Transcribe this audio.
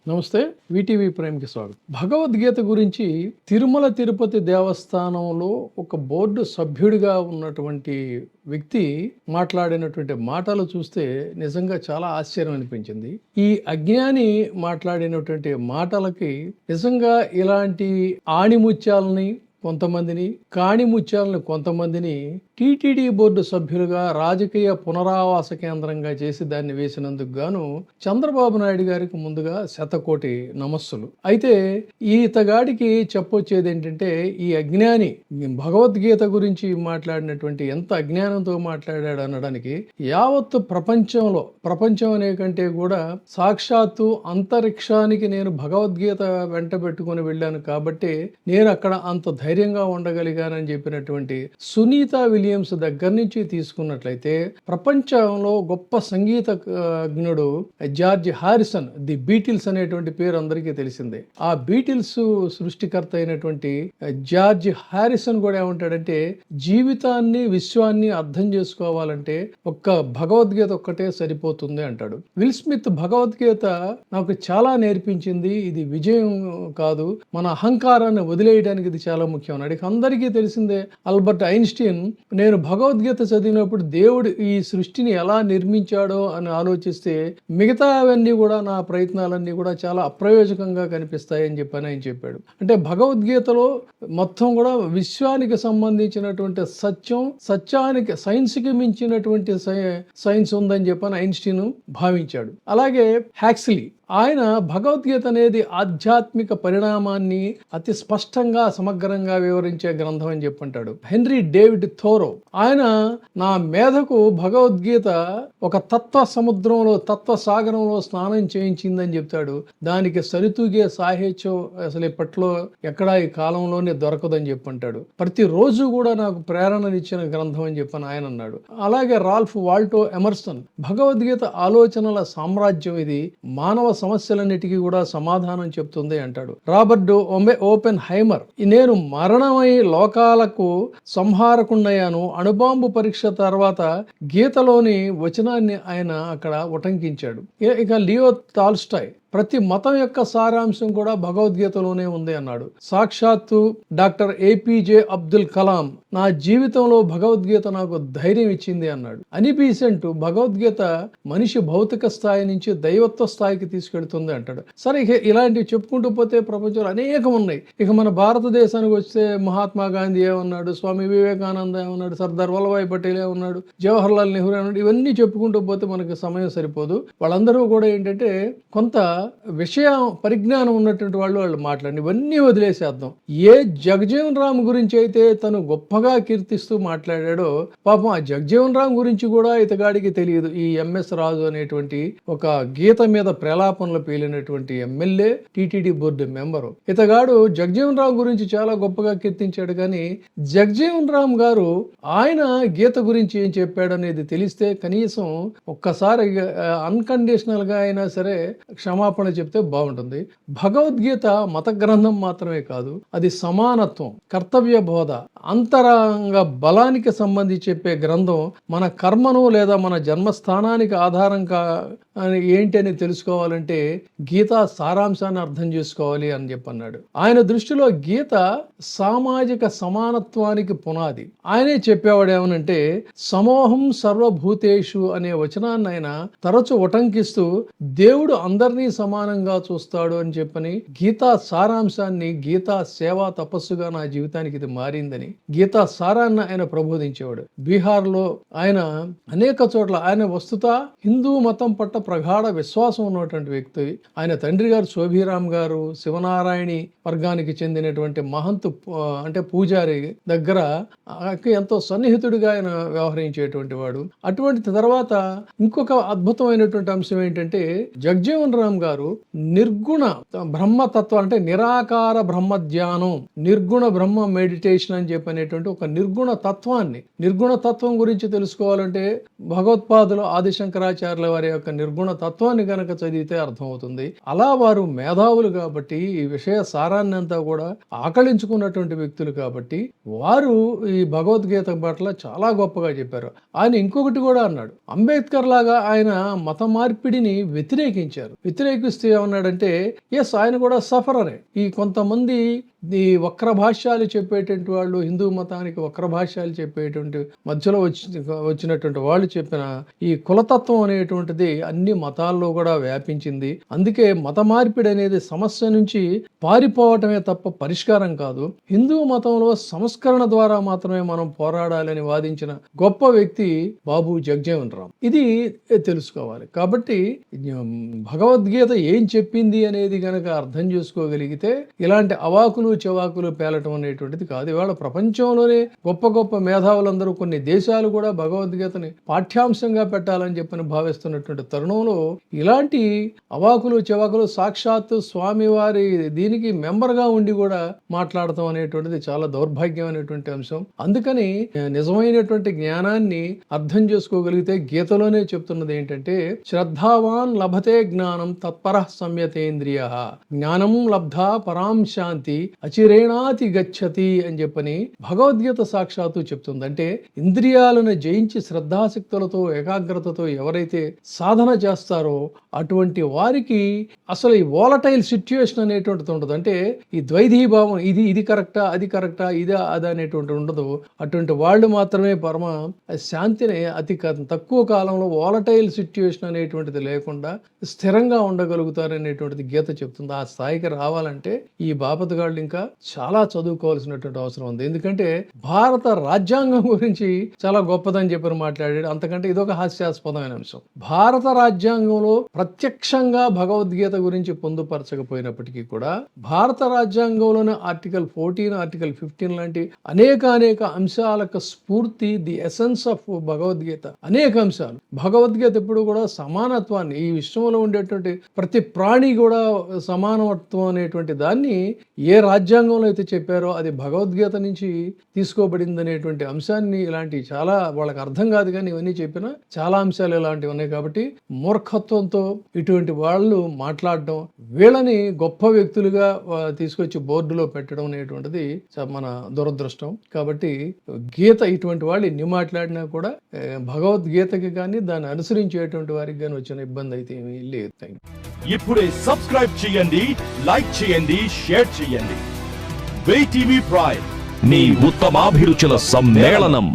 నమస్తే. వీటీవీ ప్రైమ్కి స్వాగతం. భగవద్గీత గురించి తిరుమల తిరుపతి దేవస్థానంలో ఒక బోర్డు సభ్యుడిగా ఉన్నటువంటి వ్యక్తి మాట్లాడినటువంటి మాటలు చూస్తే నిజంగా చాలా ఆశ్చర్యం అనిపించింది. ఈ అజ్ఞాని మాట్లాడినటువంటి మాటలకి నిజంగా ఇలాంటి ఆణిముత్యాలని కొంతమందిని, కాణిముత్యాలను కొంతమందిని టీటీడీ బోర్డు సభ్యులుగా రాజకీయ పునరావాస కేంద్రంగా చేసి దాన్ని వేసినందుకు గాను చంద్రబాబు నాయుడు గారికి ముందుగా శతకోటి నమస్సులు. అయితే ఈతగాడికి చెప్పొచ్చేది ఏంటంటే, ఈ అజ్ఞాని భగవద్గీత గురించి మాట్లాడినటువంటి ఎంత అజ్ఞానంతో మాట్లాడాడు అనడానికి యావత్తు ప్రపంచం అనే కంటే కూడా సాక్షాత్తు అంతరిక్షానికి నేను భగవద్గీత వెంట పెట్టుకుని వెళ్ళాను కాబట్టి నేను అక్కడ అంత ధైర్యంగా ఉండగలిగానని చెప్పినటువంటి సునీత విలియమ్స్ దగ్గర నుంచి తీసుకున్నట్లయితే ప్రపంచంలో గొప్ప సంగీతజ్ఞుడు జార్జ్ హారిసన్, ది బీటిల్స్ అనేటువంటి పేరు అందరికీ తెలిసిందే. ఆ బీటిల్స్ సృష్టికర్త అయినటువంటి జార్జ్ హారిసన్ కూడా ఏమంటాడంటే, జీవితాన్ని విశ్వాన్ని అర్థం చేసుకోవాలంటే ఒక్క భగవద్గీత ఒక్కటే సరిపోతుంది అంటాడు. విల్ స్మిత్ భగవద్గీత నాకు చాలా నేర్పించింది, ఇది విజయం కాదు, మన అహంకారాన్ని వదిలేయడానికి ఇది చాలా ముఖ్యం అన్నాడు. అందరికీ తెలిసిందే ఆల్బర్ట్ ఐన్స్టీన్, నేను భగవద్గీత చదివినప్పుడు దేవుడు ఈ సృష్టిని ఎలా నిర్మించాడో అని ఆలోచిస్తే మిగతావన్నీ కూడా నా ప్రయత్నాలన్నీ కూడా చాలా అప్రయోజకంగా కనిపిస్తాయని చెప్పని ఆయన చెప్పాడు. అంటే భగవద్గీతలో మొత్తం కూడా విశ్వానికి సంబంధించినటువంటి సత్యానికి సైన్స్కి మించినటువంటి సైన్స్ ఉందని చెప్పని ఐన్స్టీన్ భావించాడు. అలాగే హ్యాక్స్లీ, ఆయన భగవద్గీత అనేది ఆధ్యాత్మిక పరిణామాన్ని అతి స్పష్టంగా సమగ్రంగా వివరించే గ్రంథం అని చెప్పంటాడు. హెన్రీ డేవిడ్ థోరో, ఆయన నా మేధకు భగవద్గీత ఒక తత్వ సముద్రంలో, తత్వ సాగరంలో స్నానం చేయించిందని చెప్తాడు. దానికి సరితూగే సాహిత్యం అసలు ఇప్పట్లో ఎక్కడా ఈ కాలంలోనే దొరకదని చెప్పంటాడు. ప్రతిరోజు కూడా నాకు ప్రేరణనిచ్చిన గ్రంథం అని చెప్పని ఆయన అన్నాడు. అలాగే రాల్ఫ్ వాల్టో ఎమర్సన్, భగవద్గీత ఆలోచనల సామ్రాజ్యం ఇది, మానవ సమస్యలన్నిటికీ కూడా సమాధానం చెప్తుంది అంటాడు. రాబర్ట్ ఓపెన్ హైమర్, నేను మరణమై లోకాలకు సంహారకుండయ్యాను, అణుబాంబు పరీక్ష తర్వాత గీతలోని వచనాన్ని ఆయన అక్కడ ఉటంకించాడు. ఇక లియో టాల్స్టాయ్, ప్రతి మతం యొక్క సారాంశం కూడా భగవద్గీతలోనే ఉంది అన్నాడు. సాక్షాత్తు డాక్టర్ ఏపీజే అబ్దుల్ కలాం, నా జీవితంలో భగవద్గీత నాకు ధైర్యం ఇచ్చింది అన్నాడు. అని బీసెంట్, భగవద్గీత మనిషి భౌతిక స్థాయి నుంచి దైవత్వ స్థాయికి తీసుకెళ్తుంది అంటాడు. సరే, ఇలాంటివి చెప్పుకుంటూ పోతే ప్రపంచంలో అనేకం ఉన్నాయి. ఇక మన భారతదేశానికి వస్తే మహాత్మా గాంధీ ఏమన్నాడు, స్వామి వివేకానంద ఏమన్నాడు, సర్దార్ వల్లభాయ్ పటేల్ ఏమన్నాడు, జవహర్ లాల్ నెహ్రూ ఏమన్నాడు, ఇవన్నీ చెప్పుకుంటూ పోతే మనకి సమయం సరిపోదు. వాళ్ళందరూ కూడా ఏంటంటే కొంత విషయ పరిజ్ఞానం ఉన్నటువంటి వాళ్ళు మాట్లాడి ఇవన్నీ వదిలేసేద్దాం. ఏ జగజీవన్ రామ్ గురించి అయితే తను గొప్పగా కీర్తిస్తూ మాట్లాడాడో, పాపం ఆ జగజీవన్ రామ్ గురించి కూడా ఇతగాడికి తెలియదు. ఈ ఎంఎస్ రాజు అనేటువంటి ఒక గీత మీద ప్రలాపనలు పేలినటువంటి ఎమ్మెల్యే, టీటీడీ బోర్డు మెంబరు, ఇతగాడు జగజీవన్ రామ్ గురించి చాలా గొప్పగా కీర్తించాడు. కానీ జగజీవన్ రామ్ గారు ఆయన గీత గురించి ఏం చెప్పాడు అనేది తెలిస్తే కనీసం ఒక్కసారి అన్కండిషనల్ గా అయినా సరే క్షమాపణ చెప్తే బాగుంటుంది. భగవద్గీత మత గ్రంథం మాత్రమే కాదు, అది సమానత్వం, కర్తవ్య బోధ, అంతరంగ బలానికి సంబంధించి చెప్పే గ్రంథం. మన కర్మను లేదా మన జన్మస్థానానికి ఆధారం ఏంటి అని తెలుసుకోవాలంటే గీత సారాంశాన్ని అర్థం చేసుకోవాలి అని చెప్పన్నాడు. ఆయన దృష్టిలో గీత సామాజిక సమానత్వానికి పునాది. ఆయనే చెప్పేవాడు ఏమనంటే, సమోహం సర్వభూతేషు అనే వచనాన్ని ఆయన తరచు ఉటంకిస్తూ దేవుడు అందరినీ సమానంగా చూస్తాడు అని చెప్పని గీతా సారాంశాన్ని, గీతా సేవా తపస్సుగా నా జీవితానికి ఇది మారిందని గీతా సారాన్ని ఆయన ప్రబోధించేవాడు. బీహార్లో ఆయన అనేక చోట్ల, ఆయన వస్తుత హిందూ మతం పట్ల ప్రగాఢ విశ్వాసం ఉన్నటువంటి వ్యక్తి. ఆయన తండ్రి గారు శోభిరామ్ గారు శివనారాయణి వర్గానికి చెందినటువంటి మహంతు, అంటే పూజారి దగ్గర ఎంతో సన్నిహితుడిగా ఆయన వ్యవహరించేటువంటి వాడు. అటువంటి తర్వాత ఇంకొక అద్భుతమైనటువంటి అంశం ఏంటంటే, జగజీవన్ రామ్ గారు నిర్గుణ బ్రహ్మతత్వం, అంటే నిరాకార బ్రహ్మ ధ్యానం, నిర్గుణ బ్రహ్మ మెడిటేషన్ అని చెప్పనేటువంటి ఒక నిర్గుణ తత్వాన్ని, నిర్గుణ తత్వం గురించి తెలుసుకోవాలంటే భగవత్పాదులు ఆదిశంకరాచార్యుల వారి యొక్క నిర్గుణ తత్వాన్ని గనక చదివితే అర్థమవుతుంది. అలా వారు మేధావులు కాబట్టి, ఈ విషయ సారాన్ని అంతా కూడా ఆకళించుకున్నటువంటి వ్యక్తులు కాబట్టి వారు ఈ భగవద్గీత పట్ల చాలా గొప్పగా చెప్పారు. ఆయన ఇంకొకటి కూడా అన్నాడు, అంబేద్కర్ లాగా ఆయన మత మార్పిడిని వ్యతిరేకించారు. వ్యతిరేకిస్తూ ఏమన్నాడంటే ఎస్ ఆయన కూడా సఫరరే. ఈ కొంతమంది ఈ వక్ర భాష్యాలు చెప్పేటువంటి వాళ్ళు, హిందూ మతానికి వక్ర భాష్యాలు చెప్పేటువంటి మధ్యలో వచ్చినటువంటి వాళ్ళు చెప్పిన ఈ కులతత్వం అనేటువంటిది అన్ని మతాల్లో కూడా వ్యాపించింది. అందుకే మత మార్పిడి అనేది సమస్య నుంచి పారిపోవటమే తప్ప పరిష్కారం కాదు. హిందూ మతంలో సంస్కరణ ద్వారా మాత్రమే మనం పోరాడాలని వాదించిన గొప్ప వ్యక్తి బాబు జగజ్జీవన్ రామ్. ఇది తెలుసుకోవాలి. కాబట్టి భగవద్గీత ఏం చెప్పింది అనేది గనక అర్థం చేసుకోగలిగితే ఇలాంటి అవాకులు చెవాకులు పేలటం అనేటువంటిది కాదు. ఇవాళ ప్రపంచంలోనే గొప్ప గొప్ప మేధావులందరూ, కొన్ని దేశాలు కూడా భగవద్గీతని పాఠ్యాంశంగా పెట్టాలని చెప్పని భావిస్తున్నటువంటి తరుణంలో ఇలాంటి అవాకులు చెవాకులు సాక్షాత్తు స్వామివారి దీనికి మెంబర్గా ఉండి కూడా మాట్లాడటం అనేటువంటిది చాలా దౌర్భాగ్యమైనటువంటి అంశం. అందుకని నిజమైనటువంటి జ్ఞానాన్ని అర్థం చేసుకోగలిగితే గీతలోనే చెప్తున్నది ఏంటంటే శ్రద్ధావాన్ లభతే జ్ఞానం తత్పరః సంయతేంద్రియ జ్ఞానం లబ్ధా పరాం శాంతి అచిరేణాతి గచ్చతి అని చెప్పని భగవద్గీత సాక్షాత్తు చెప్తుంది. అంటే ఇంద్రియాలను జయించి శ్రద్ధాశక్తులతో ఏకాగ్రతతో ఎవరైతే సాధన చేస్తారో అటువంటి వారికి అసలు ఈ వాలటైల్ సిచ్యుయేషన్ అనేటువంటిది ఉండదు. అంటే ఈ ద్వైధీభావం, ఇది కరెక్టా అది కరెక్టా ఇదా అదా అనేటువంటి ఉండదు. అటువంటి వాళ్ళు మాత్రమే పరమ శాంతిని అతి తక్కువ కాలంలో వాలటైల్ సిచ్యుయేషన్ అనేటువంటిది లేకుండా స్థిరంగా ఉండగలుగుతారు అనేటువంటిది గీత చెప్తుంది. ఆ స్థాయికి రావాలంటే ఈ బాపతగాళ్ళు ఇంకా చాలా చదువుకోవాల్సినటువంటి అవసరం ఉంది. ఎందుకంటే భారత రాజ్యాంగం గురించి చాలా గొప్పదని చెప్పి మాట్లాడాడు. అంతకంటే ఇదొక హాస్యాస్పదమైన అంశం. భారత రాజ్యాంగంలో ప్రత్యక్షంగా భగవద్గీత గురించి పొందుపరచకపోయినప్పటికీ కూడా భారత రాజ్యాంగంలోని ఆర్టికల్ 14, ఆర్టికల్ 15 లాంటి అనేక అంశాలకు స్ఫూర్తి, ది ఎసెన్స్ ఆఫ్ భగవద్గీత. అనేక అంశాలు భగవద్గీత ఎప్పుడు కూడా సమానత్వాన్ని, ఈ విశ్వంలో ఉండేటువంటి ప్రతి ప్రాణి కూడా సమానత్వం అనేటువంటి దాన్ని ఏ రాజ్యాంగంలో అయితే చెప్పారో అది భగవద్గీత నుంచి తీసుకోబడింది అనేటువంటి అంశాన్ని, ఇలాంటి చాలా వాళ్ళకి అర్థం కాదు కానీ ఇవన్నీ చెప్పిన చాలా అంశాలు ఇలాంటివి ఉన్నాయి. కాబట్టి మూర్ఖత్వంతో ఇటువంటి వాళ్ళు మాట్లాడడం, వీళ్ళని గొప్ప వ్యక్తులుగా తీసుకొచ్చి బోర్డులో పెట్టడం అనేటువంటిది మన దురదృష్టం. కాబట్టి గీత ఇటువంటి వాళ్ళు ఎన్ని మాట్లాడినా కూడా భగవద్గీతకి కానీ దాన్ని అనుసరించేటువంటి వారికి కానీ వచ్చిన ఇబ్బంది అయితే ఏమీ లేదు. ఇప్పుడే సబ్స్క్రైబ్ చేయండి, లైక్ చేయండి, షేర్ చేయండి. WEIGH TV ప్రైమ్, మీ ఉత్తమాభిరుచుల సమ్మేళనం.